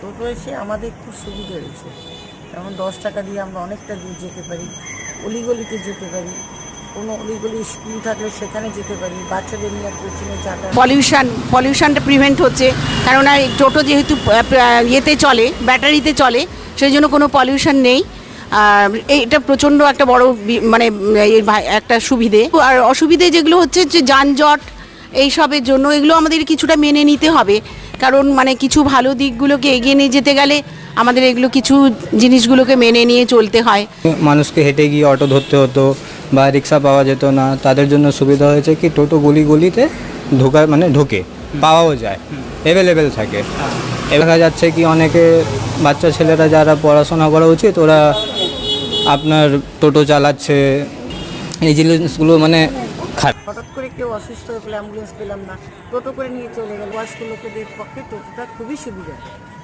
টোটো এসে আমাদের খুব সুবিধা হয়েছে। যেমন 10 টাকা দিয়ে আমরা অনেকটা দূর যেতে পারি, অলিগলিতে যেতে পারি, কোনো অলিগলি স্কুল থাকলে সেখানে যেতে পারি, বাচ্চাদের নিয়ে কোচিংয়ে যাতায়াত। পলিউশনটা প্রিভেন্ট হচ্ছে, কারণ আর টোটো যেহেতু ইয়েতে চলে, ব্যাটারিতে চলে, সেই জন্য কোনো পলিউশন নেই। আর এইটা প্রচণ্ড একটা বড় মানে একটা সুবিধে। আর অসুবিধে যেগুলো হচ্ছে যে যানজট এইসবের জন্য, এগুলো আমাদের কিছুটা মেনে নিতে হবে, কারণ মানে কিছু ভালো দিকগুলোকে এগিয়ে নিয়ে যেতে গেলে আমাদের এগুলো কিছু জিনিসগুলোকে মেনে নিয়ে চলতে হয়। মানুষকে হেঁটে গিয়ে অটো ধরতে হতো বা রিক্সা পাওয়া যেত না, তাদের জন্য সুবিধা হয়েছে কি টোটো গলিতে ঢোকে, পাওয়াও যায়, অ্যাভেলেবেল থাকে। দেখা যাচ্ছে কি অনেকে বাচ্চা ছেলেরা যারা পড়াশোনা করা উচিত ওরা আপনার টোটো চালাচ্ছে, এই জিনিসগুলো মানে খারাপ। হঠাৎ করে কেউ অসুস্থ হয়ে পড়লে অ্যাম্বুলেন্স পেলাম না, টোটো করে নিয়ে চলে গেল। বয়স্ক লোকেদের পক্ষে টোটোটা খুবই সুবিধা।